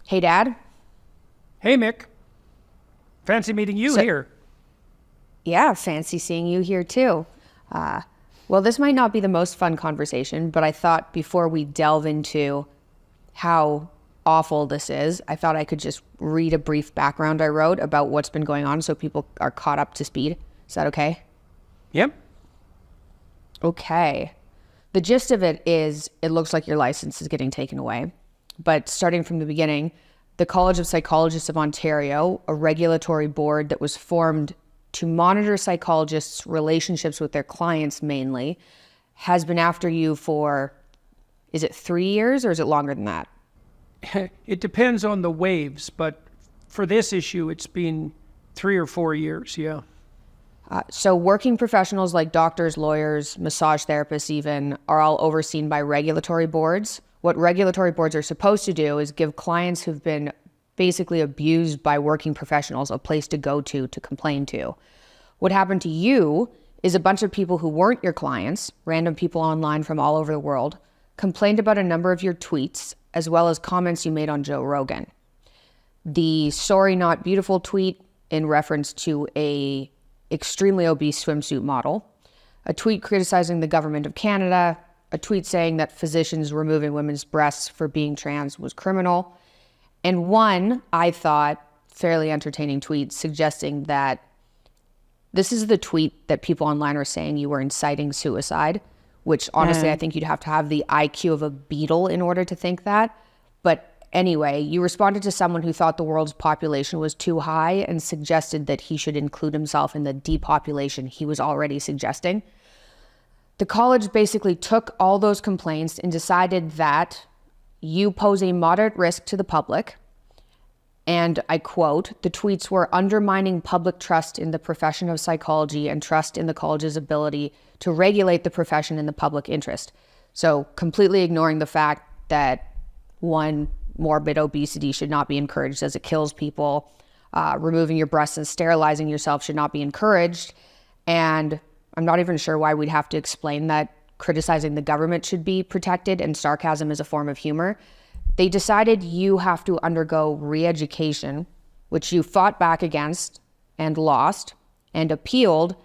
Hey, Dad. Hey, Mick. Fancy meeting you here. Yeah, fancy seeing you here too. Well, this might not be the most fun conversation, but I thought before we delve into how awful this is, I thought I could just read a brief background I wrote about what's been going on so people are caught up to speed. Is that okay? Yep. Okay. The gist of it is it looks like your license is getting taken away. But starting from the beginning, the College of Psychologists of Ontario, a regulatory board that was formed to monitor psychologists' relationships with their clients mainly, has been after you for, is it 3 years or is it longer than that? It depends on the waves, but for this issue, it's been 3 or 4 years, yeah. So working professionals like doctors, lawyers, massage therapists even, are all overseen by regulatory boards. What regulatory boards are supposed to do is give clients who've been basically abused by working professionals a place to go to complain to. What happened to you is a bunch of people who weren't your clients, random people online from all over the world, complained about a number of your tweets, as well as comments you made on Joe Rogan. The sorry not beautiful tweet in reference to a extremely obese swimsuit model, a tweet criticizing the government of Canada, a tweet saying that physicians removing women's breasts for being trans was criminal, and one, I thought, fairly entertaining tweet suggesting that this is the tweet that people online are saying you were inciting suicide, which honestly, I think you'd have to have the IQ of a beetle in order to think that. But anyway, you responded to someone who thought the world's population was too high and suggested that he should include himself in the depopulation he was already suggesting. The college basically took all those complaints and decided that you pose a moderate risk to the public. And I quote, the tweets were undermining public trust in the profession of psychology and trust in the college's ability to regulate the profession in the public interest. So completely ignoring the fact that one, morbid obesity should not be encouraged as it kills people. Removing your breasts and sterilizing yourself should not be encouraged. And I'm not even sure why we'd have to explain that criticizing the government should be protected and sarcasm is a form of humor. They decided you have to undergo re-education, which you fought back against and lost, and appealed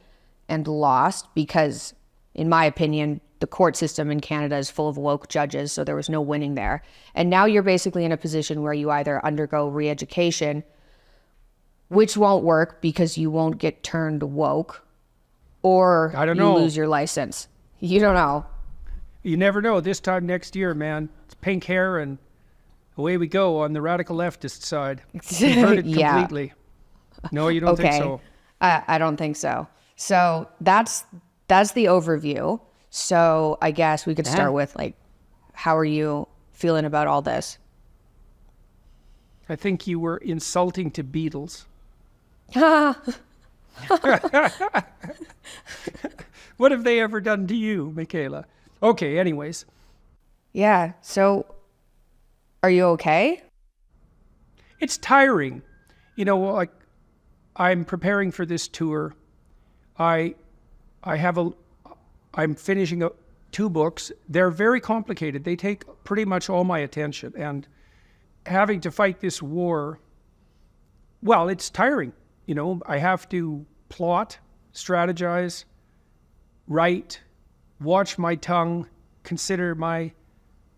and lost because, in my opinion, the court system in Canada is full of woke judges, so there was no winning there. And now you're basically in a position where you either undergo re-education, which won't work because you won't get turned woke, or you lose your license. You don't know. You never know. This time next year, man, it's pink hair and away we go on the radical leftist side. Converted completely. No, you don't think so? I don't think so. So that's the overview. So I guess we could start with, like, how are you feeling about all this? I think you were insulting to beetles. What have they ever done to you, Mikhaila? Okay, anyways. Yeah, so are you okay? It's tiring. You know, like, I'm preparing for this tour. I'm finishing 2 books. They're very complicated. They take pretty much all my attention. And having to fight this war, well, it's tiring. You know, I have to plot, strategize, write, watch my tongue, consider my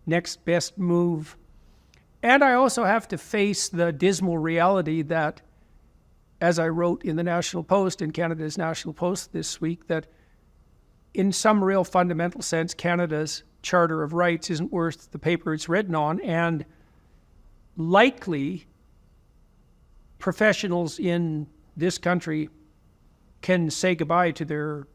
next best move. And I also have to face the dismal reality that, as I wrote in the National Post, in Canada's National Post this week, that in some real fundamental sense, Canada's Charter of Rights isn't worth the paper it's written on, and likely professionals in this country can say goodbye to their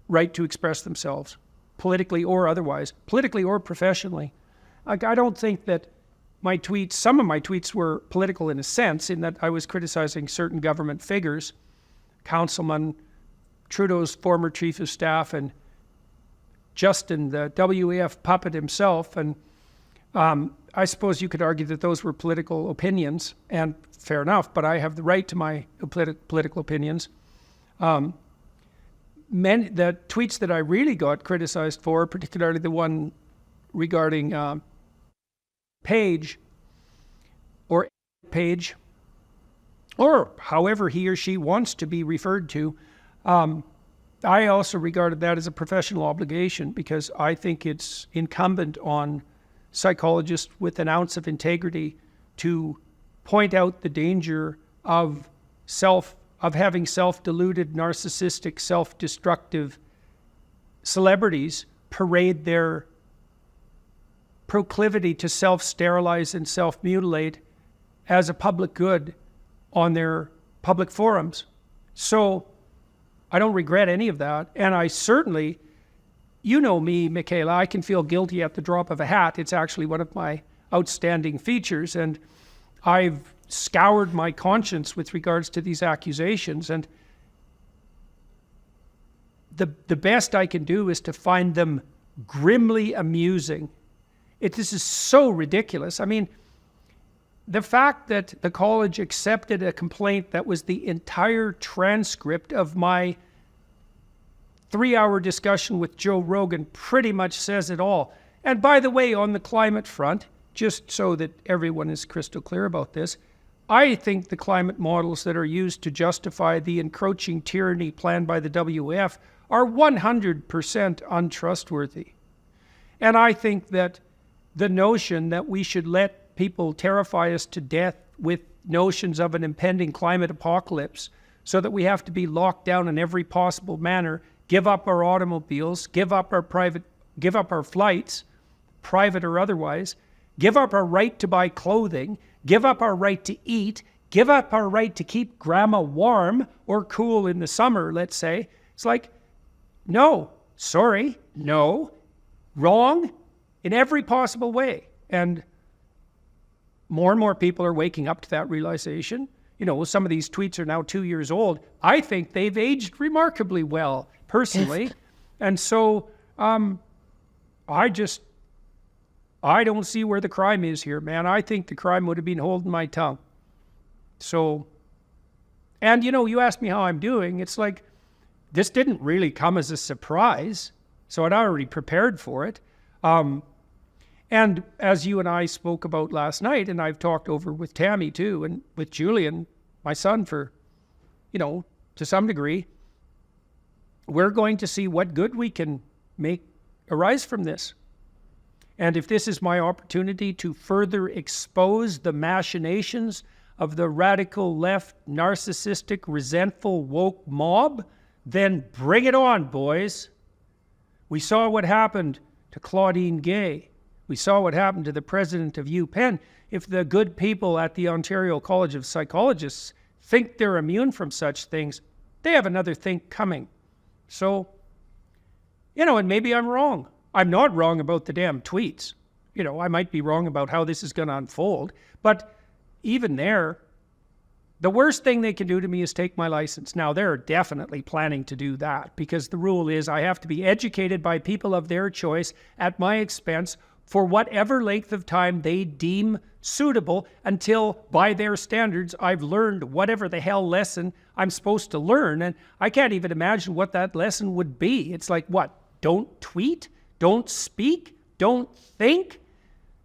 right to express themselves, politically or otherwise, politically or professionally. I don't think that my tweets, some of my tweets were political in a sense, in that I was criticizing certain government figures, Councilman Trudeau's former chief of staff, and Justin, the WEF puppet himself. And I suppose you could argue that those were political opinions, and fair enough, but I have the right to my political opinions. The tweets that I really got criticized for, particularly the one regarding Page, page, or however he or she wants to be referred to, I also regarded that as a professional obligation, because I think it's incumbent on psychologists with an ounce of integrity to point out the danger of having self-deluded, narcissistic, self-destructive celebrities parade their proclivity to self-sterilize and self-mutilate as a public good on their public forums. So I don't regret any of that. And I certainly, you know me, Mikhaila, I can feel guilty at the drop of a hat. It's actually one of my outstanding features. And I've scoured my conscience with regards to these accusations. And the best I can do is to find them grimly amusing. This is so ridiculous. I mean, the fact that the college accepted a complaint that was the entire transcript of my 3-hour discussion with Joe Rogan pretty much says it all. And by the way, on the climate front, just so that everyone is crystal clear about this, I think the climate models that are used to justify the encroaching tyranny planned by the WF are 100% untrustworthy. And I think that the notion that we should let people terrify us to death with notions of an impending climate apocalypse so that we have to be locked down in every possible manner, give up our automobiles, give up our flights, private or otherwise, give up our right to buy clothing, give up our right to eat, give up our right to keep grandma warm or cool in the summer, let's say. It's like, no, sorry, no, wrong in every possible way. And more people are waking up to that realization. You know, some of these tweets are now 2 years old. I think they've aged remarkably well, personally. And so I don't see where the crime is here, man. I think the crime would have been holding my tongue. So, and you know, you asked me how I'm doing. It's like, this didn't really come as a surprise. So I'd already prepared for it. And as you and I spoke about last night, and I've talked over with Tammy too, and with Julian, my son, for, you know, to some degree, we're going to see what good we can make arise from this. And if this is my opportunity to further expose the machinations of the radical left, narcissistic, resentful, woke mob, then bring it on, boys. We saw what happened to Claudine Gay. We saw what happened to the president of UPenn. If the good people at the Ontario College of Psychologists think they're immune from such things, they have another think coming. So, you know, and maybe I'm wrong. I'm not wrong about the damn tweets. You know, I might be wrong about how this is going to unfold. But even there, the worst thing they can do to me is take my license. Now, they're definitely planning to do that, because the rule is I have to be educated by people of their choice at my expense for whatever length of time they deem suitable, until, by their standards, I've learned whatever the hell lesson I'm supposed to learn. And I can't even imagine what that lesson would be. It's like, what? Don't tweet? Don't speak? Don't think?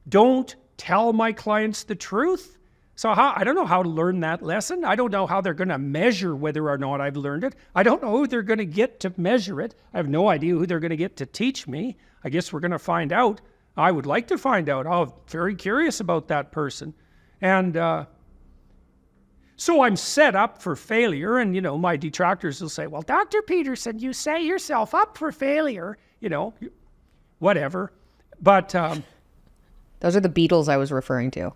Don't tell my clients the truth? So I don't know how to learn that lesson. I don't know how they're going to measure whether or not I've learned it. I don't know who they're going to get to measure it. I have no idea who they're going to get to teach me. I guess we're going to find out. I would like to find out. I'm very curious about that person. And so I'm set up for failure. And, you know, my detractors will say, well, Dr. Peterson, you set yourself up for failure. You know, whatever. But those are the Beatles I was referring to.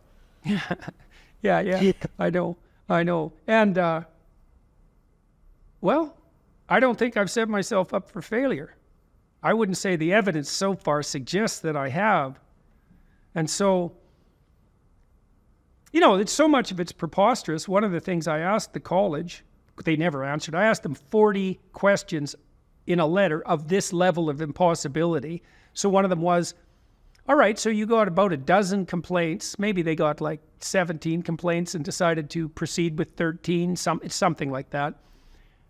Yeah, I know. And, well, I don't think I've set myself up for failure. I wouldn't say the evidence so far suggests that I have. And so, you know, it's so much of it's preposterous. One of the things I asked the college, they never answered. I asked them 40 questions in a letter of this level of impossibility. So one of them was, all right, so you got about a dozen complaints. Maybe they got like 17 complaints and decided to proceed with 13, something like that,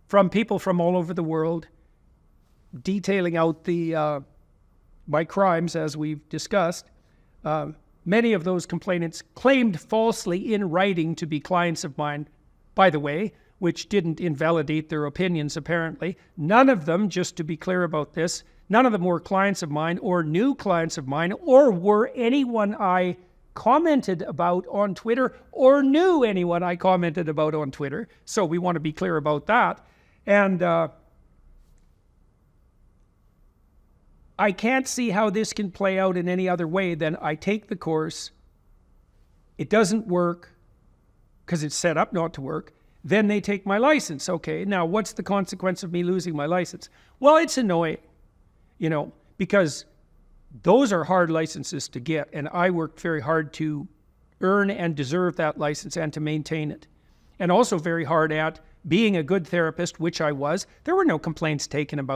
from people from all over the world, detailing out my crimes, as we've discussed. many of those complainants claimed falsely in writing to be clients of mine, by the way, which didn't invalidate their opinions apparently. None of them, just to be clear about this, none of them were clients of mine or new clients of mine or were anyone I commented about on Twitter or knew anyone I commented about on Twitter. So we want to be clear about that. And I can't see how this can play out in any other way than I take the course, it doesn't work because it's set up not to work, then they take my license. Okay, now what's the consequence of me losing my license? Well, it's annoying, you know, because those are hard licenses to get, and I worked very hard to earn and deserve that license and to maintain it. And also very hard at being a good therapist, which I was. There were no complaints taken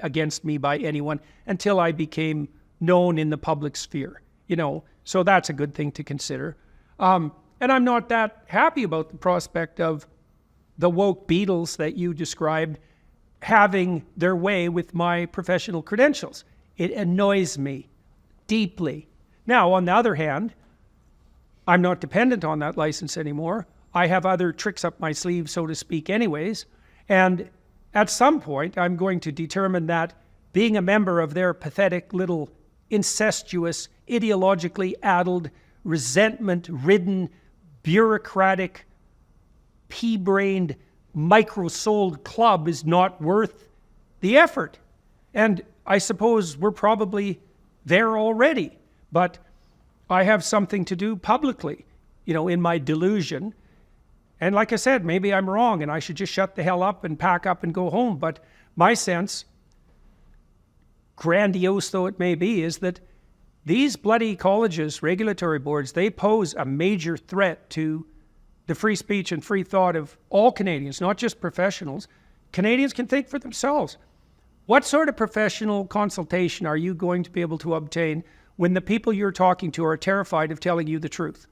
against me by anyone until I became known in the public sphere, you know, so that's a good thing to consider. And I'm not that happy about the prospect of the woke Beatles that you described having their way with my professional credentials. It annoys me deeply. Now, on the other hand, I'm not dependent on that license anymore. I have other tricks up my sleeve, so to speak, anyways. And at some point, I'm going to determine that being a member of their pathetic little incestuous, ideologically addled, resentment-ridden, bureaucratic, pea-brained, micro-souled club is not worth the effort. And I suppose we're probably there already, but I have something to do publicly, you know, in my delusion. And like I said, maybe I'm wrong and I should just shut the hell up and pack up and go home. But my sense, grandiose though it may be, is that these bloody colleges, regulatory boards, they pose a major threat to the free speech and free thought of all Canadians, not just professionals. Canadians can think for themselves. What sort of professional consultation are you going to be able to obtain when the people you're talking to are terrified of telling you the truth?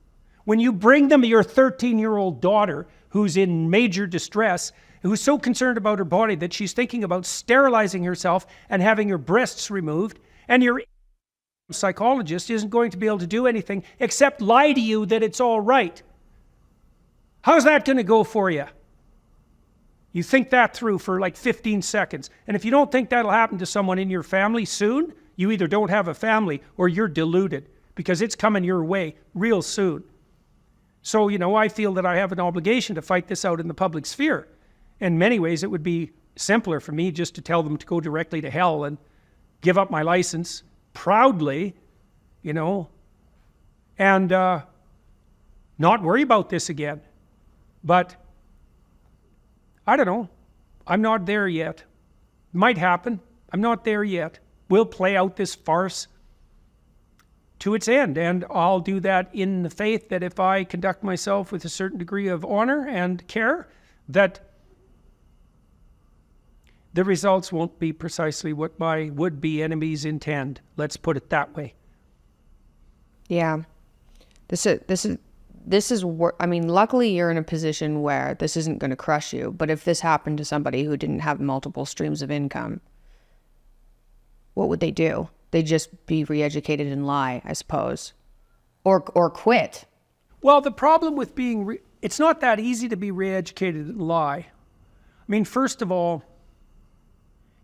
When you bring them your 13-year-old daughter who's in major distress, who's so concerned about her body that she's thinking about sterilizing herself and having her breasts removed, and your psychologist isn't going to be able to do anything except lie to you that it's all right. How's that going to go for you? You think that through for like 15 seconds. And if you don't think that'll happen to someone in your family soon, you either don't have a family or you're deluded, because it's coming your way real soon. So, you know, I feel that I have an obligation to fight this out in the public sphere. In many ways, it would be simpler for me just to tell them to go directly to hell and give up my license proudly, you know, and not worry about this again. But I don't know. I'm not there yet. Might happen. I'm not there yet. We'll play out this farce to its end, and I'll do that in the faith that if I conduct myself with a certain degree of honor and care, that the results won't be precisely what my would-be enemies intend. Let's put it that way. Yeah. This is I mean, luckily you're in a position where this isn't going to crush you, but if this happened to somebody who didn't have multiple streams of income, what would they do? They'd just be re-educated and lie, I suppose. Or quit. Well, the problem with being, it's not that easy to be re-educated and lie. I mean, first of all,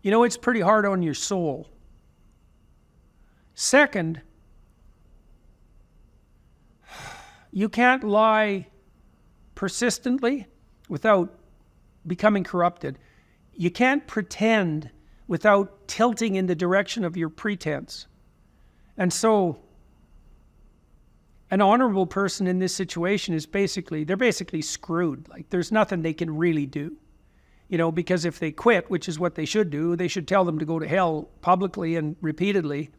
you know, it's pretty hard on your soul. Second, you can't lie persistently without becoming corrupted. You can't pretend without tilting in the direction of your pretense. And so an honorable person in this situation is they're basically screwed. Like, there's nothing they can really do. You know, because if they quit, which is what they should do, they should tell them to go to hell publicly and repeatedly.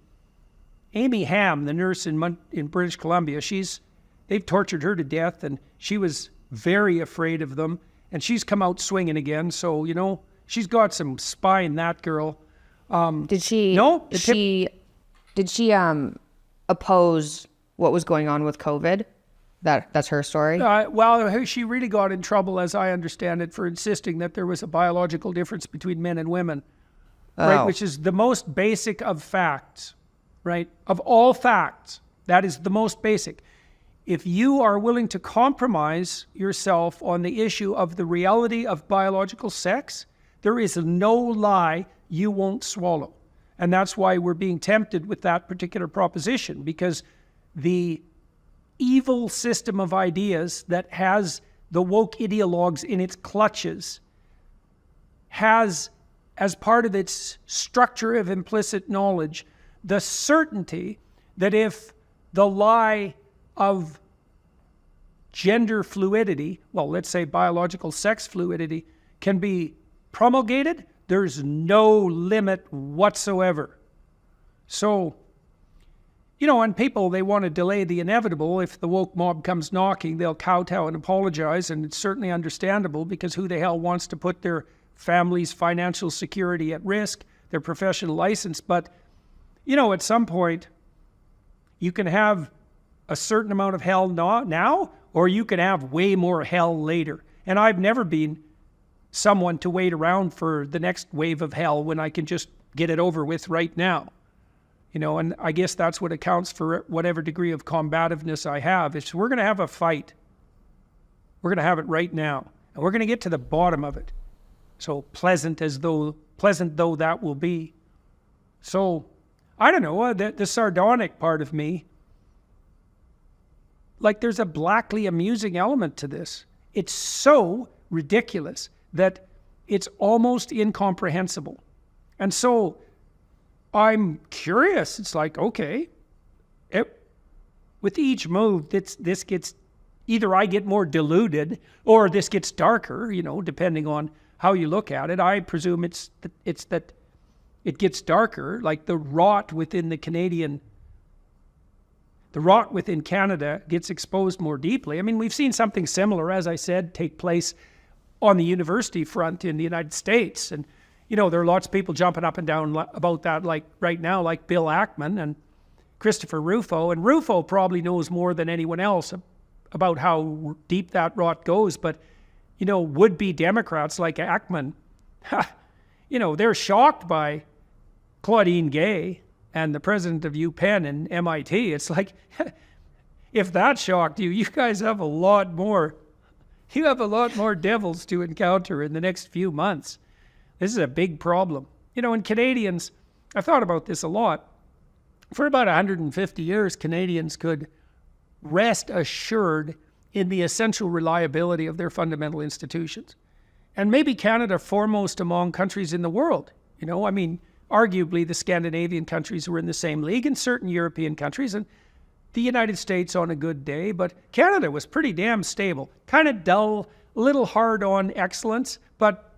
Amy Ham, the nurse in British Columbia, they've tortured her to death, and she was very afraid of them, and she's come out swinging again. So, you know, she's got some spine, that girl. Did she oppose what was going on with COVID? That's her story? Well, she really got in trouble, as I understand it, for insisting that there was a biological difference between men and women, right? Which is the most basic of facts, right? Of all facts, That is the most basic. If you are willing to compromise yourself on the issue of the reality of biological sex, there is no lie you won't swallow. And that's why we're being tempted with that particular proposition, because the evil system of ideas that has the woke ideologues in its clutches has, as part of its structure of implicit knowledge, the certainty that if the lie of gender fluidity, well, let's say biological sex fluidity, can be promulgated, there's no limit whatsoever. So, and people, they want to delay the inevitable. If the woke mob comes knocking, they'll kowtow and apologize, and it's certainly understandable, because who the hell wants to put their family's financial security at risk, their professional license? But, at some point, you can have a certain amount of hell now, or you can have way more hell later. And I've never been someone to wait around for the next wave of hell when I can just get it over with right now. And I guess that's what accounts for whatever degree of combativeness I have. Is we're going to have a fight. We're going to have it right now. And we're going to get to the bottom of it. So pleasant though that will be. So, I don't know, the sardonic part of me, like there's a blackly amusing element to this. It's so ridiculous that it's almost incomprehensible. And so I'm curious. It's like, okay, with each move, this gets, either I get more deluded or this gets darker, depending on how you look at it. I presume it's that it gets darker, like the rot within Canada gets exposed more deeply. I mean, we've seen something similar, as I said, take place on the university front in the United States. And, there are lots of people jumping up and down about that, like right now, like Bill Ackman and Christopher Rufo. And Rufo probably knows more than anyone else about how deep that rot goes. But, would-be Democrats like Ackman, they're shocked by Claudine Gay and the president of UPenn and MIT. It's like, if that shocked you, you guys have a lot more devils to encounter in the next few months. This is a big problem. And Canadians, I've thought about this a lot. For about 150 years, Canadians could rest assured in the essential reliability of their fundamental institutions. And maybe Canada foremost among countries in the world. Arguably the Scandinavian countries were in the same league, and certain European countries, and the United States on a good day. But Canada was pretty damn stable. Kind of dull, a little hard on excellence, but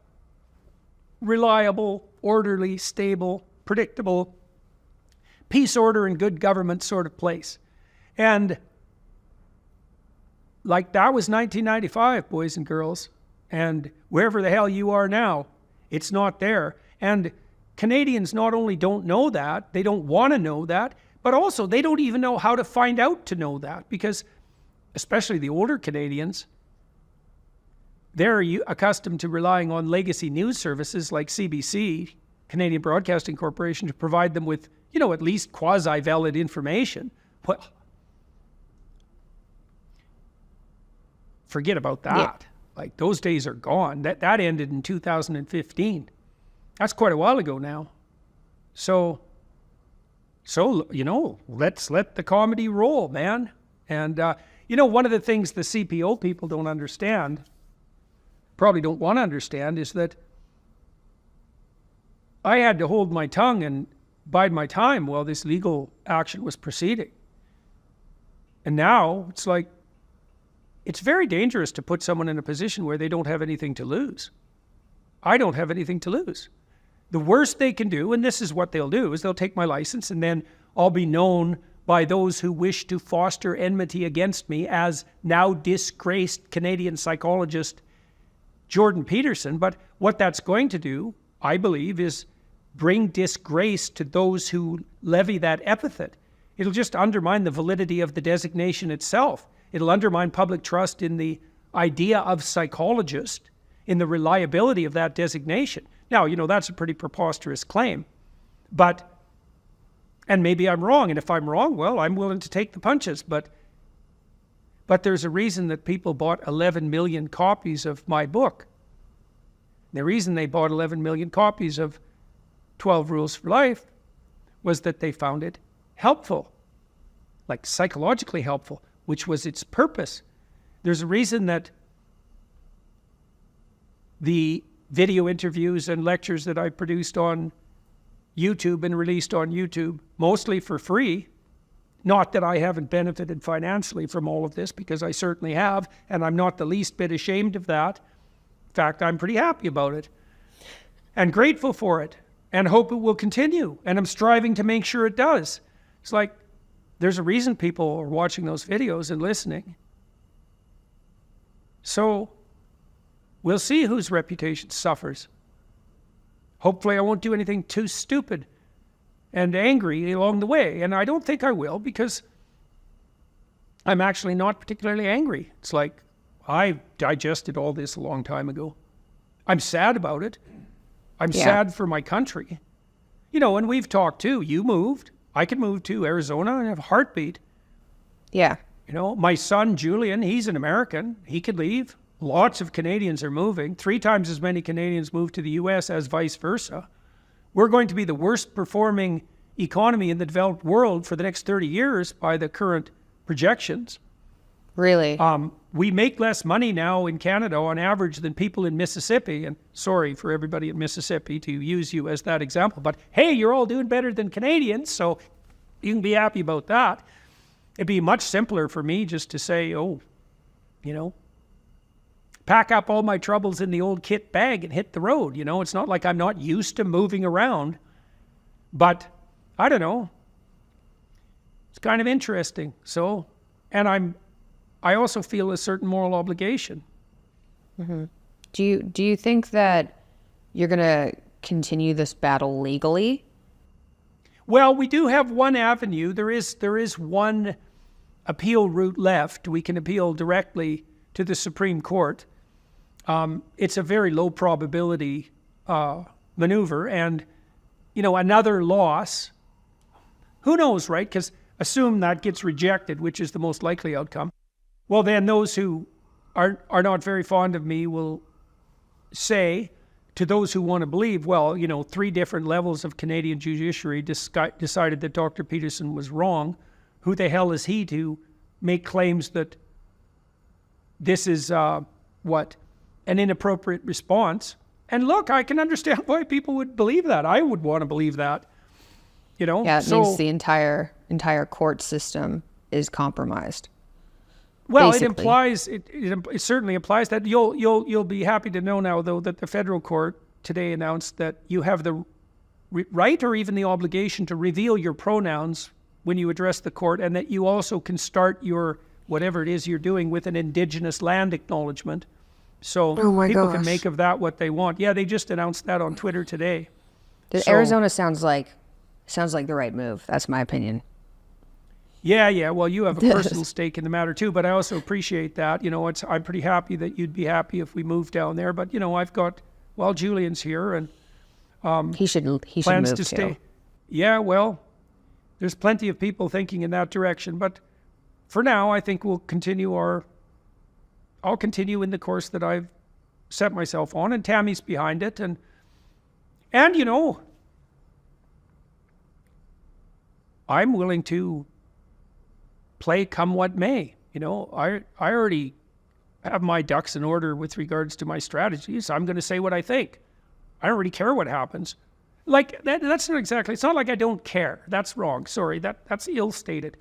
reliable, orderly, stable, predictable, peace, order, and good government sort of place. And like that was 1995, boys and girls. And wherever the hell you are now, it's not there. And Canadians not only don't know that, they don't want to know that, but also they don't even know how to find out to know that, because especially the older Canadians, they're accustomed to relying on legacy news services like CBC, Canadian Broadcasting Corporation, to provide them with, at least quasi-valid information. Well, forget about that. Yeah. Like, those days are gone. That ended in 2015. That's quite a while ago now. So, let's let the comedy roll, man. And, one of the things the CPO people don't understand, probably don't want to understand, is that I had to hold my tongue and bide my time while this legal action was proceeding. And now it's like, it's very dangerous to put someone in a position where they don't have anything to lose. I don't have anything to lose. The worst they can do, and this is what they'll do, is they'll take my license, and then I'll be known by those who wish to foster enmity against me as now disgraced Canadian psychologist Bernt Peterson. But what that's going to do, I believe, is bring disgrace to those who levy that epithet. It'll just undermine the validity of the designation itself. It'll undermine public trust in the idea of psychologist, in the reliability of that designation. Now, that's a pretty preposterous claim, but And maybe I'm wrong. And if I'm wrong, well, I'm willing to take the punches. But there's a reason that people bought 11 million copies of my book. The reason they bought 11 million copies of 12 Rules for Life was that they found it helpful, like psychologically helpful, which was its purpose. There's a reason that the video interviews and lectures that I produced on YouTube and released on YouTube, mostly for free, not that I haven't benefited financially from all of this, because I certainly have, and I'm not the least bit ashamed of that. In fact, I'm pretty happy about it and grateful for it and hope it will continue. And I'm striving to make sure it does. It's like, there's a reason people are watching those videos and listening. So we'll see whose reputation suffers. Hopefully I won't do anything too stupid and angry along the way. And I don't think I will, because I'm actually not particularly angry. It's like, I digested all this a long time ago. I'm sad about it. I'm sad for my country. You know, and we've talked too. You moved. I could move to Arizona and have a heartbeat. Yeah. You know, my son, Julian, he's an American. He could leave. Lots of Canadians are moving. 3 times as many Canadians move to the U.S. as vice versa. We're going to be the worst performing economy in the developed world for the next 30 years by the current projections. Really? We make less money now in Canada on average than people in Mississippi. And sorry for everybody in Mississippi to use you as that example, but hey, you're all doing better than Canadians, so you can be happy about that. It'd be much simpler for me just to say, oh, you know, pack up all my troubles in the old kit bag and hit the road. You know, it's not like I'm not used to moving around, but I don't know. It's kind of interesting. So, and I also feel a certain moral obligation. Mm-hmm. Do you think that you're going to continue this battle legally? Well, we do have one avenue. There is one appeal route left. We can appeal directly to the Supreme Court. It's a very low probability maneuver, and you know, another loss. Who knows, right? Because assume that gets rejected, which is the most likely outcome. Well, then those who are not very fond of me will say to those who want to believe, well, you know, 3 different levels of Canadian judiciary decided that Dr. Peterson was wrong. Who the hell is he to make claims that this is an inappropriate response? And look, I can understand why people would believe that. I would want to believe that. You know? Yeah, it means the entire court system is compromised. Well, basically. it implies it certainly implies that. You'll be happy to know now, though, that the federal court today announced that you have the right or even the obligation to reveal your pronouns when you address the court, and that you also can start your whatever it is you're doing with an Indigenous land acknowledgement. So people can make of that what they want. Yeah, they just announced that on Twitter today. Arizona sounds like the right move. That's my opinion. Yeah. Well, you have a personal stake in the matter too, but I also appreciate that. You know, I'm pretty happy that you'd be happy if we moved down there. But you know, Julian's here, and he should plans move to stay. Yeah, well, there's plenty of people thinking in that direction. But for now, I think I'll continue in the course that I've set myself on, and Tammy's behind it, and you know, I'm willing to play come what may. You know, I already have my ducks in order with regards to my strategies. I'm going to say what I think. I don't really care what happens. Like that's not exactly. It's not like I don't care. That's wrong. Sorry, that's ill-stated.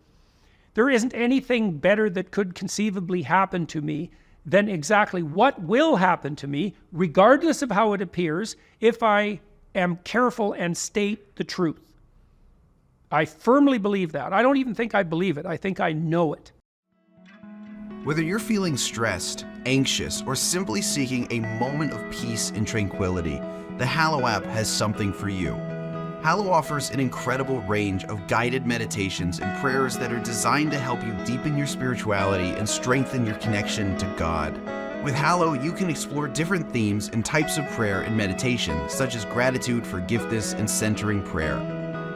There isn't anything better that could conceivably happen to me than exactly what will happen to me, regardless of how it appears, if I am careful and state the truth. I firmly believe that. I don't even think I believe it. I think I know it. Whether you're feeling stressed, anxious, or simply seeking a moment of peace and tranquility, the Hallow app has something for you. Hallow offers an incredible range of guided meditations and prayers that are designed to help you deepen your spirituality and strengthen your connection to God. With Hallow, you can explore different themes and types of prayer and meditation, such as gratitude, forgiveness, and centering prayer.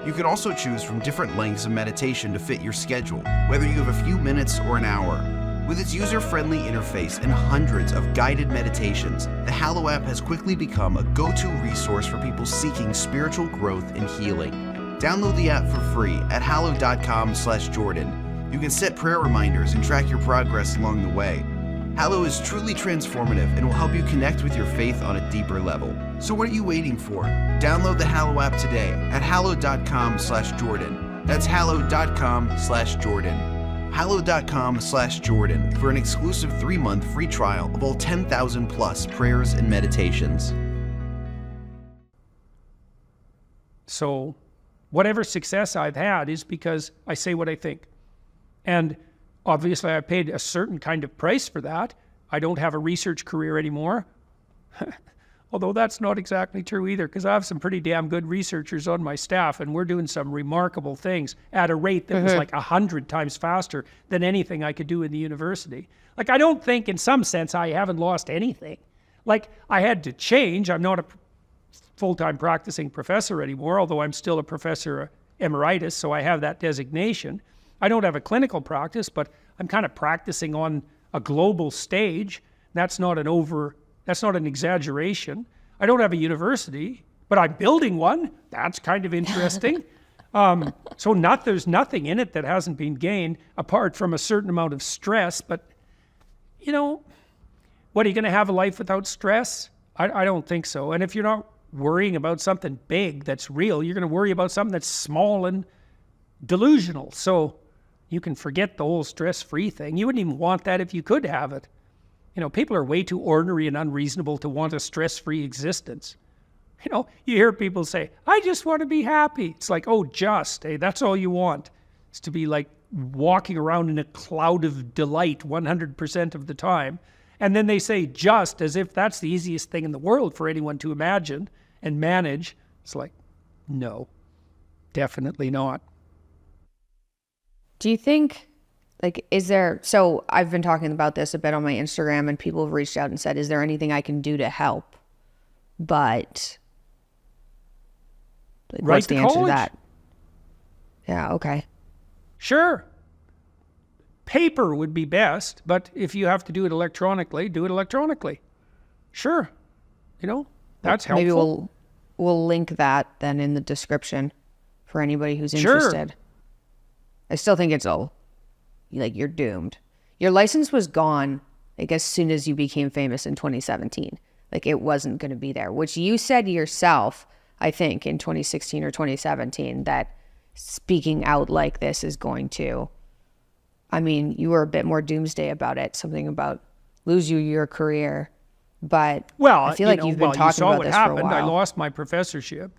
You can also choose from different lengths of meditation to fit your schedule, whether you have a few minutes or an hour. With its user-friendly interface and hundreds of guided meditations, the Hallow app has quickly become a go-to resource for people seeking spiritual growth and healing. Download the app for free at hallow.com/Jordan. You can set prayer reminders and track your progress along the way. Hallow is truly transformative and will help you connect with your faith on a deeper level. So what are you waiting for? Download the Hallow app today at hallow.com/Jordan. That's hallow.com/Jordan. hallow.com/Jordan for an exclusive 3-month free trial of all 10,000 plus prayers and meditations. So whatever success I've had is because I say what I think. And obviously I paid a certain kind of price for that. I don't have a research career anymore. Although that's not exactly true either, because I have some pretty damn good researchers on my staff, and we're doing some remarkable things at a rate that was like 100 times faster than anything I could do in the university. Like, I don't think in some sense I haven't lost anything. Like, I had to change. I'm not a full-time practicing professor anymore, although I'm still a professor emeritus, so I have that designation. I don't have a clinical practice, but I'm kind of practicing on a global stage. That's not an exaggeration. I don't have a university, but I'm building one. That's kind of interesting. So there's nothing in it that hasn't been gained apart from a certain amount of stress. But, you know, what, are you going to have a life without stress? I don't think so. And if you're not worrying about something big that's real, you're going to worry about something that's small and delusional. So you can forget the whole stress-free thing. You wouldn't even want that if you could have it. You know, people are way too ordinary and unreasonable to want a stress-free existence. You know, you hear people say, I just want to be happy. It's like, oh, that's all you want. It's to be like walking around in a cloud of delight 100% of the time. And then they say just as if that's the easiest thing in the world for anyone to imagine and manage. It's like, no, definitely not. Do you think, like, so I've been talking about this a bit on my Instagram, and people have reached out and said, is there anything I can do to help? But what's the answer to that? Yeah, okay. Sure. Paper would be best, but if you have to do it electronically, do it electronically. Sure. You know, that's helpful. Maybe we'll link that then in the description for anybody who's interested. Sure. I still think it's you're doomed. Your license was gone, like, as soon as you became famous in 2017. Like, it wasn't going to be there, which you said yourself, I think, in 2016 or 2017, that speaking out like this is going to, I mean, you were a bit more doomsday about it, something about lose your career. But I feel like you've been talking about this for a while. I lost my professorship,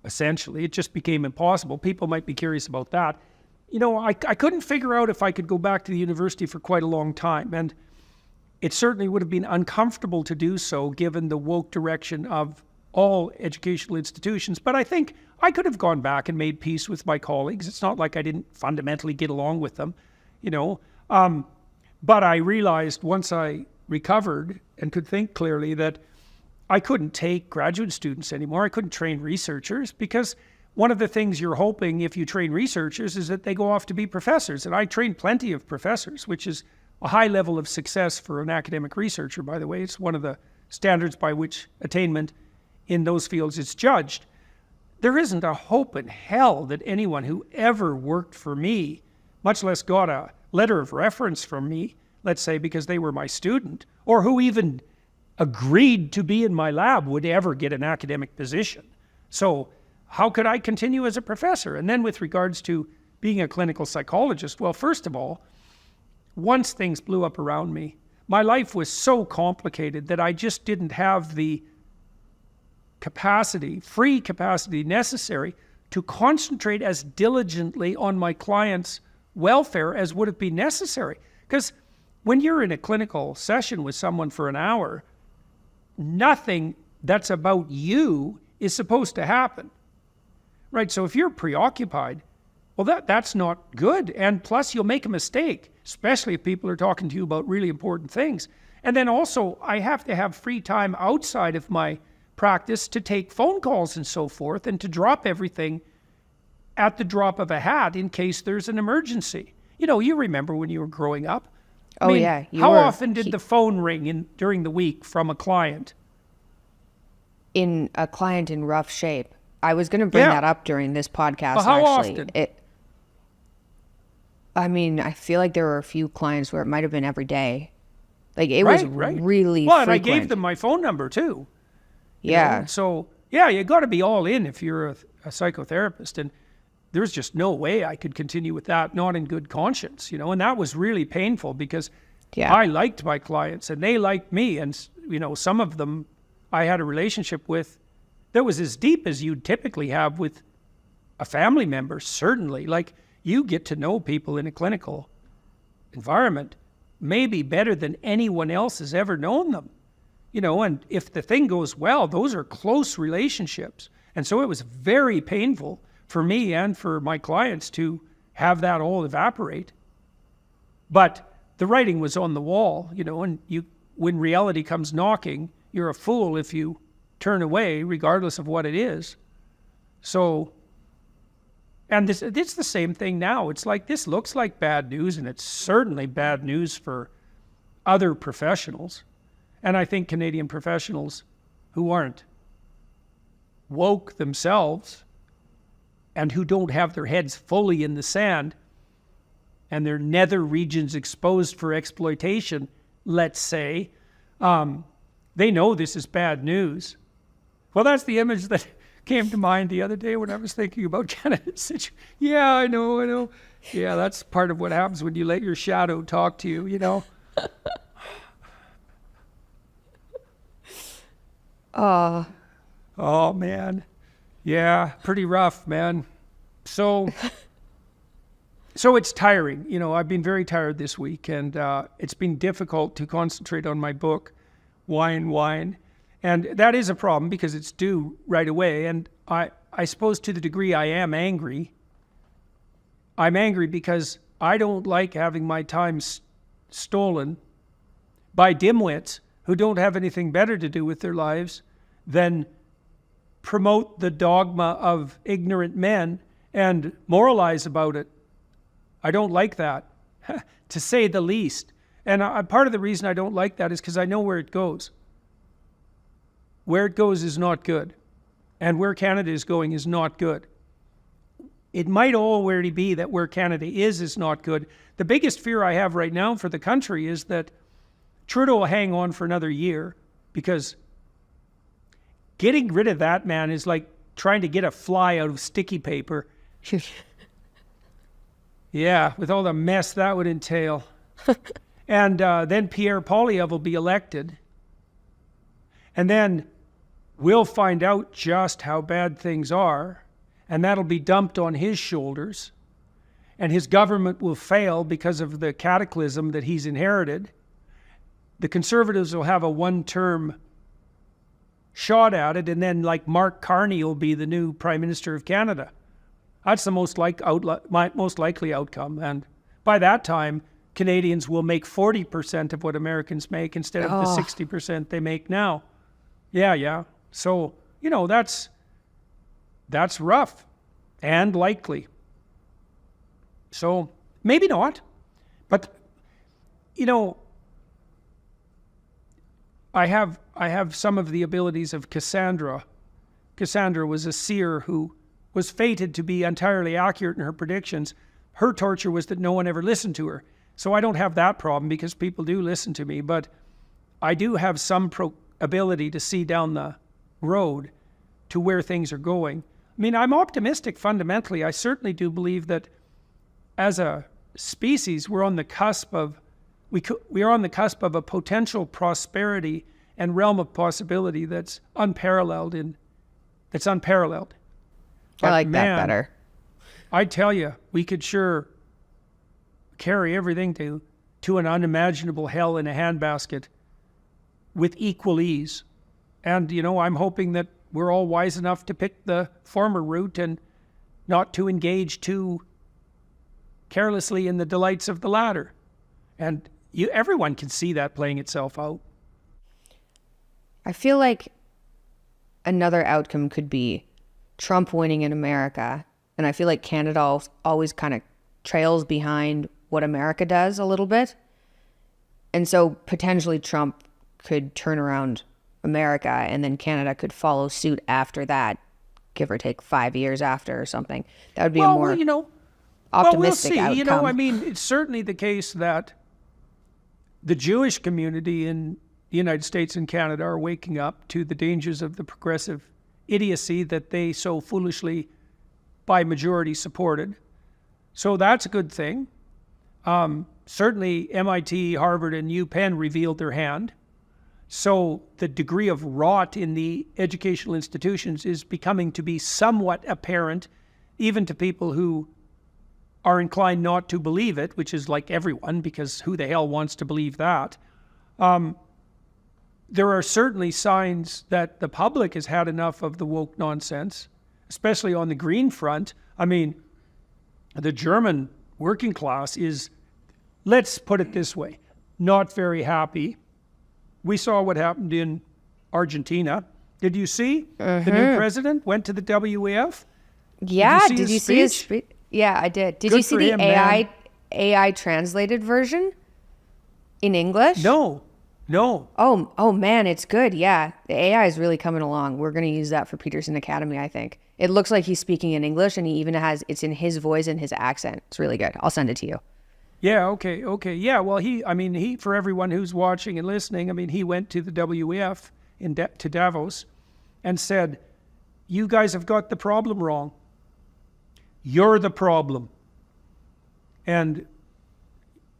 essentially. It just became impossible. People might be curious about that. You know, I couldn't figure out if I could go back to the university for quite a long time. And it certainly would have been uncomfortable to do so given the woke direction of all educational institutions. But I think I could have gone back and made peace with my colleagues. It's not like I didn't fundamentally get along with them, you know. But I realized once I recovered and could think clearly that I couldn't take graduate students anymore. I couldn't train researchers, because one of the things you're hoping if you train researchers is that they go off to be professors. And I trained plenty of professors, which is a high level of success for an academic researcher, by the way. It's one of the standards by which attainment in those fields is judged. There isn't a hope in hell that anyone who ever worked for me, much less got a letter of reference from me, let's say because they were my student, or who even agreed to be in my lab, would ever get an academic position. So how could I continue as a professor? And then with regards to being a clinical psychologist, well, first of all, once things blew up around me, my life was so complicated that I just didn't have the free capacity necessary to concentrate as diligently on my clients' welfare as would have been necessary. Because when you're in a clinical session with someone for an hour, nothing that's about you is supposed to happen. Right? So if you're preoccupied, well, that's not good. And plus, you'll make a mistake, especially if people are talking to you about really important things. And then also, I have to have free time outside of my practice to take phone calls and so forth, and to drop everything at the drop of a hat in case there's an emergency. You remember when you were growing up. Oh, yeah. How often did the phone ring during the week from a client? In a client in rough shape. I was going to bring that up during this podcast, But how actually. often? I feel like there were a few clients where it might have been every day. Like, it was really Well, and frequent. I gave them my phone number, too. Yeah. So, yeah, you got to be all in if you're a psychotherapist. And there's just no way I could continue with that, not in good conscience, and that was really painful because I liked my clients and they liked me. And, some of them I had a relationship with that was as deep as you'd typically have with a family member, certainly. Like, you get to know people in a clinical environment maybe better than anyone else has ever known them, and if the thing goes well, those are close relationships. And so it was very painful for me and for my clients to have that all evaporate. But the writing was on the wall, and when reality comes knocking, you're a fool if you turn away, regardless of what it is. So, and it's the same thing now. It's like, this looks like bad news, and it's certainly bad news for other professionals. And I think Canadian professionals who aren't woke themselves and who don't have their heads fully in the sand and their nether regions exposed for exploitation, let's say, they know this is bad news. Well, that's the image that came to mind the other day when I was thinking about Canada's situation. Yeah, I know. Yeah, that's part of what happens when you let your shadow talk to you, Oh, man. Yeah, pretty rough, man. So it's tiring. I've been very tired this week, and it's been difficult to concentrate on my book, Wine. And that is a problem because it's due right away. And I suppose to the degree I am angry, I'm angry because I don't like having my time stolen by dimwits who don't have anything better to do with their lives than promote the dogma of ignorant men and moralize about it. I don't like that, to say the least. And part of the reason I don't like that is because I know where it goes. Where it goes is not good. And where Canada is going is not good. It might already be that where Canada is not good. The biggest fear I have right now for the country is that Trudeau will hang on for another year, because getting rid of that man is like trying to get a fly out of sticky paper. Yeah, with all the mess that would entail. And then Pierre Poilievre will be elected. And then we'll find out just how bad things are. And that'll be dumped on his shoulders. And his government will fail because of the cataclysm that he's inherited. The Conservatives will have a one-term shot at it, and then like Mark Carney will be the new Prime Minister of Canada. That's the most likely outcome. And by that time, Canadians will make 40% of what Americans make instead of the 60% they make now. Yeah. So, that's rough and likely. So maybe not, but I have some of the abilities of Cassandra. Cassandra was a seer who was fated to be entirely accurate in her predictions. Her torture was that no one ever listened to her. So I don't have that problem because people do listen to me, but I do have some ability to see down the road to where things are going. I mean, I'm optimistic fundamentally. I certainly do believe that as a species, we're on the cusp of a potential prosperity and realm of possibility that's unparalleled. I like that better. I tell you, we could sure carry everything to an unimaginable hell in a handbasket with equal ease. And, I'm hoping that we're all wise enough to pick the former route and not to engage too carelessly in the delights of the latter. And everyone can see that playing itself out. I feel like another outcome could be Trump winning in America And I feel like Canada always kind of trails behind what America does a little bit. And so potentially Trump could turn around America and then Canada could follow suit after that, give or take 5 years after or something. That would be a more optimistic we'll see. outcome. I mean, it's certainly the case that the Jewish community in the United States and Canada are waking up to the dangers of the progressive idiocy that they so foolishly, by majority, supported. So that's a good thing. Certainly MIT, Harvard, and UPenn revealed their hand. So the degree of rot in the educational institutions is becoming to be somewhat apparent, even to people who are inclined not to believe it, which is like everyone, because who the hell wants to believe that? There are certainly signs that the public has had enough of the woke nonsense, especially on the green front. I mean, the German working class is, let's put it this way, not very happy. We saw what happened in Argentina. Did you see? The new president went to the WEF? Yeah, Did you see his speech? Yeah, I did. Did you see the AI translated version in English? No. Oh man, it's good. Yeah, the AI is really coming along. We're going to use that for Peterson Academy, I think. It looks like he's speaking in English, and he even it's in his voice and his accent. It's really good. I'll send it to you. Yeah, okay. Yeah, well, he, for everyone who's watching and listening, I mean, he went to the WEF to Davos and said, you guys have got the problem wrong. You're the problem. And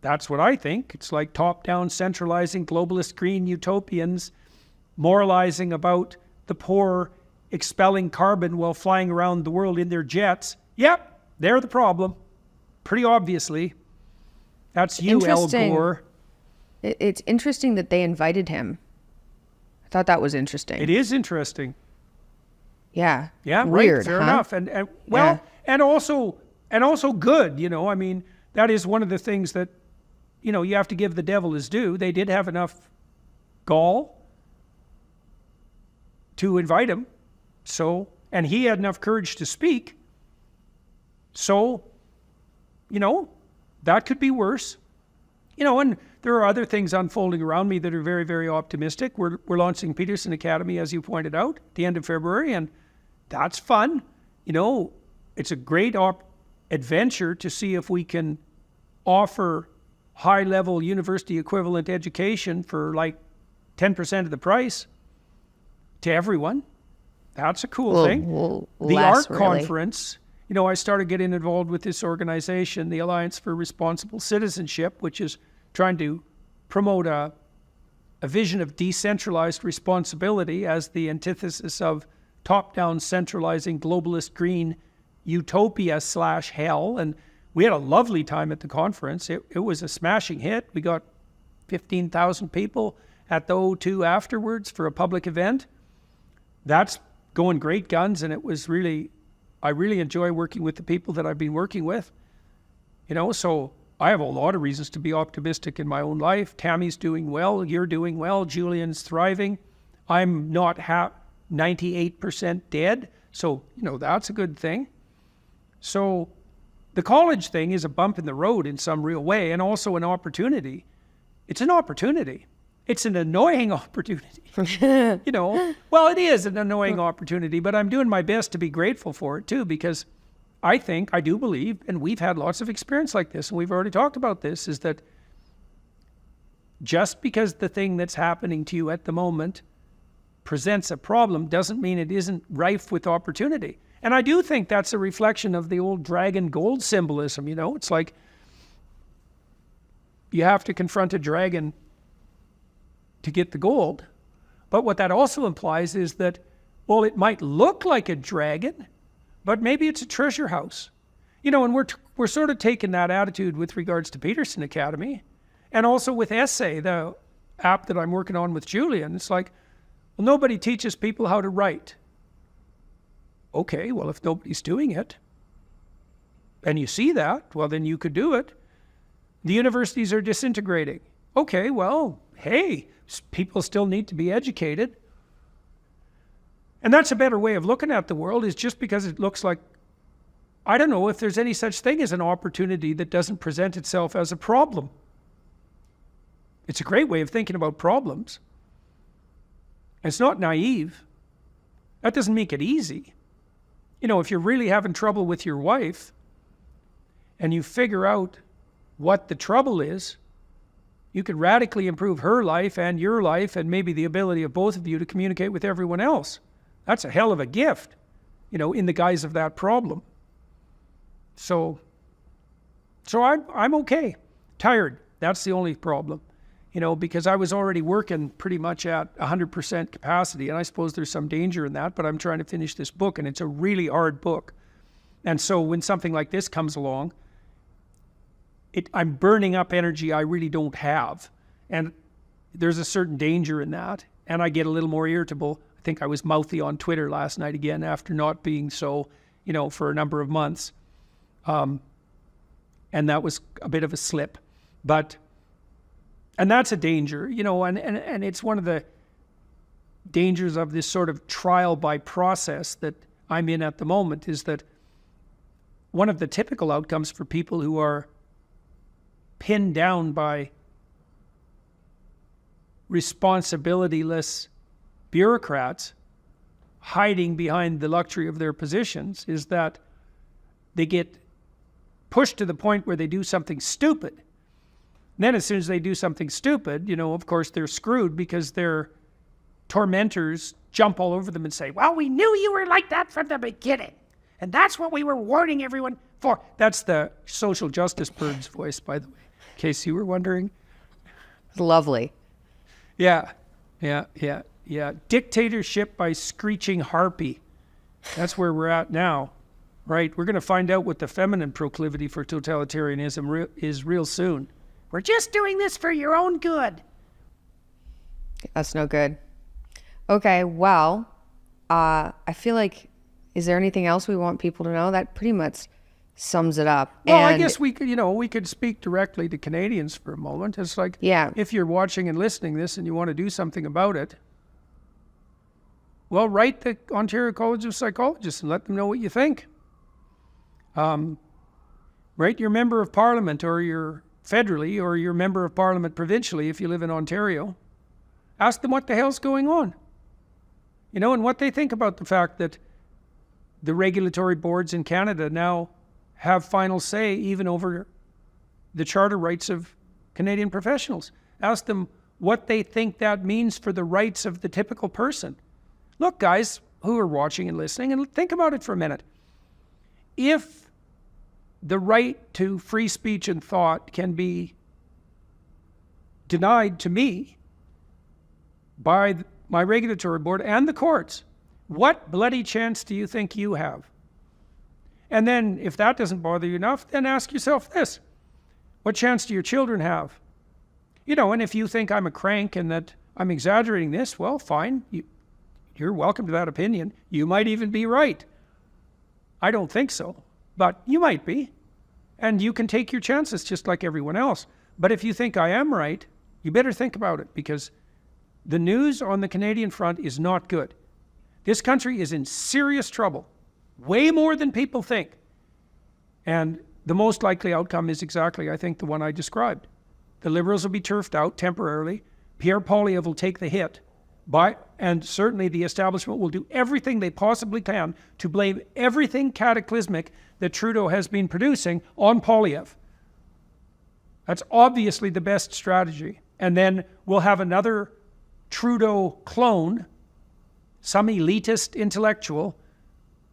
that's what I think. It's like top-down centralizing globalist green utopians moralizing about the poor expelling carbon while flying around the world in their jets. Yep, they're the problem. Pretty obviously. That's you, Al Gore. It's interesting that they invited him. I thought that was interesting. It is interesting. Yeah. Yeah, weird, right, fair huh? enough. And well, and also good, I mean, that is one of the things that, you have to give the devil his due. They did have enough gall to invite him. So, and he had enough courage to speak. So, that could be worse. And there are other things unfolding around me that are very, very optimistic. We're launching Peterson Academy, as you pointed out, at the end of February, and that's fun. It's a great adventure to see if we can offer high-level university equivalent education for like 10% of the price to everyone. That's a cool thing. The art conference, I started getting involved with this organization, the Alliance for Responsible Citizenship, which is trying to promote a vision of decentralized responsibility as the antithesis of top-down centralizing globalist green utopia / hell. And we had a lovely time at the conference. It was a smashing hit. We got 15,000 people at the O2 afterwards for a public event. That's going great guns, and I really enjoy working with the people that I've been working with. So I have a lot of reasons to be optimistic in my own life. Tammy's doing well, you're doing well, Julian's thriving. I'm not 98% dead, so that's a good thing. So the college thing is a bump in the road in some real way, and also an opportunity. It's an opportunity. It's an annoying opportunity. Well, it is an annoying opportunity, but I'm doing my best to be grateful for it too, because I do believe, and we've had lots of experience like this, and we've already talked about this, is that just because the thing that's happening to you at the moment presents a problem doesn't mean it isn't rife with opportunity. And I do think that's a reflection of the old dragon gold symbolism. It's like you have to confront a dragon to get the gold. But what that also implies is that, well, it might look like a dragon, but maybe it's a treasure house. And we're sort of taking that attitude with regards to Peterson Academy, and also with Essay, the app that I'm working on with Julian. It's like, well, nobody teaches people how to write. Okay, well, if nobody's doing it, and you see that, well, then you could do it. The universities are disintegrating. Okay, well, hey, people still need to be educated. And that's a better way of looking at the world, is just because it looks like I don't know if there's any such thing as an opportunity that doesn't present itself as a problem. It's a great way of thinking about problems. It's not naive. That doesn't make it easy. You know, if you're really having trouble with your wife and you figure out what the trouble is, you could radically improve her life and your life and maybe the ability of both of you to communicate with everyone else. That's a hell of a gift, you know, in the guise of that problem. So I'm okay. Tired. That's the only problem. You know, because I was already working pretty much at 100% capacity, and I suppose there's some danger in that, but I'm trying to finish this book, and it's a really hard book. And so when something like this comes along, I'm burning up energy I really don't have. And there's a certain danger in that, and I get a little more irritable. I think I was mouthy on Twitter last night again after not being so, you know, for a number of months. And that was a bit of a slip. And that's a danger, you know, and it's one of the dangers of this sort of trial by process that I'm in at the moment, is that one of the typical outcomes for people who are pinned down by responsibility-less bureaucrats hiding behind the luxury of their positions is that they get pushed to the point where they do something stupid. And then as soon as they do something stupid, you know, of course they're screwed because their tormentors jump all over them and say, well, we knew you were like that from the beginning. And that's what we were warning everyone for. That's the social justice bird's voice, by the way, in case you were wondering. Lovely. Yeah. Dictatorship by screeching harpy. That's where we're at now, right? We're going to find out what the feminine proclivity for totalitarianism is real soon. We're just doing this for your own good. That's no good. Okay, well, I feel like, is there anything else we want people to know? That pretty much sums it up. Well, I guess we could speak directly to Canadians for a moment. It's like, yeah, if you're watching and listening to this and you want to do something about it, well, write the Ontario College of Psychologists and let them know what you think. Write your member of parliament or your federally or your member of parliament provincially if you live in Ontario. Ask them what the hell's going on. You know, and what they think about the fact that the regulatory boards in Canada now have final say even over the charter rights of Canadian professionals. Ask them what they think that means for the rights of the typical person. Look, guys who are watching and listening, and think about it for a minute. If the right to free speech and thought can be denied to me by my regulatory board and the courts, what bloody chance do you think you have? And then if that doesn't bother you enough, then ask yourself this: what chance do your children have? You know, and if you think I'm a crank and that I'm exaggerating this, well, fine. You're welcome to that opinion. You might even be right. I don't think so, but you might be. And you can take your chances just like everyone else. But if you think I am right, you better think about it, because the news on the Canadian front is not good. This country is in serious trouble, way more than people think. And the most likely outcome is exactly, I think, the one I described. The Liberals will be turfed out temporarily. Pierre Poilievre will take the hit. And certainly the establishment will do everything they possibly can to blame everything cataclysmic that Trudeau has been producing on Poilievre. That's obviously the best strategy. And then we'll have another Trudeau clone, some elitist intellectual,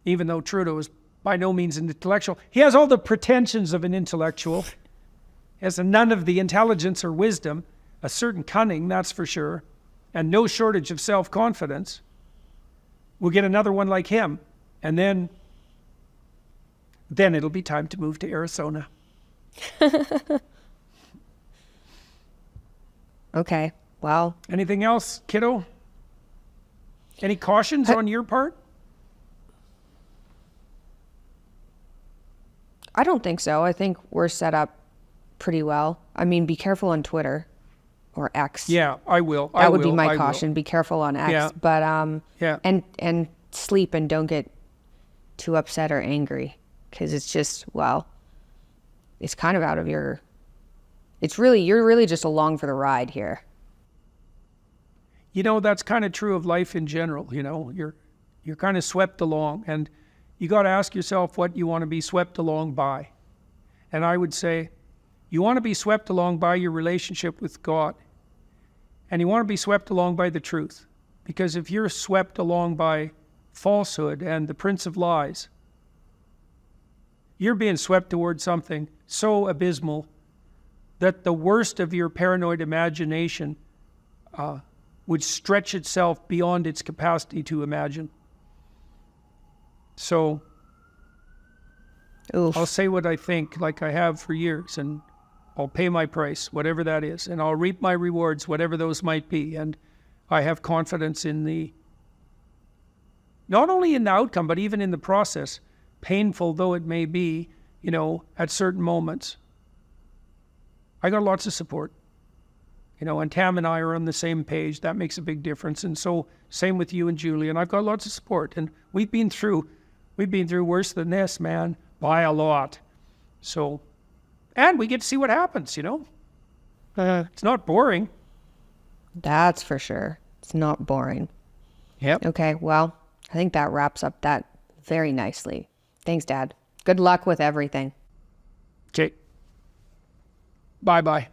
even though Trudeau is by no means an intellectual. He has all the pretensions of an intellectual. He has none of the intelligence or wisdom, a certain cunning, that's for sure, and no shortage of self-confidence. We'll get another one like him, and then it'll be time to move to Arizona. Okay, well. Anything else, kiddo? Any cautions on your part? I don't think so. I think we're set up pretty well. I mean, be careful on Twitter or X. Yeah, I will. That would be my caution. Be careful on X. Yeah. But and sleep and don't get too upset or angry, because it's just, well, it's kind of out of your, you're really just along for the ride here. You know, that's kind of true of life in general. You know, you're kind of swept along, and you got to ask yourself what you want to be swept along by. And I would say you want to be swept along by your relationship with God, and you want to be swept along by the truth. Because if you're swept along by falsehood and the prince of lies, you're being swept towards something so abysmal that the worst of your paranoid imagination would stretch itself beyond its capacity to imagine. So Oof. I'll say what I think, like I have for years, and I'll pay my price, whatever that is, and I'll reap my rewards, whatever those might be. And I have confidence in not only in the outcome, but even in the process, painful though it may be, you know, at certain moments. I got lots of support, you know, and Tam and I are on the same page. That makes a big difference. And so same with you and Julie, and I've got lots of support, and we've been through worse than this, man, by a lot. So, and we get to see what happens, you know. It's not boring. That's for sure. It's not boring. Yep. Okay, well, I think that wraps up that very nicely. Thanks, Dad. Good luck with everything. Okay. Bye-bye.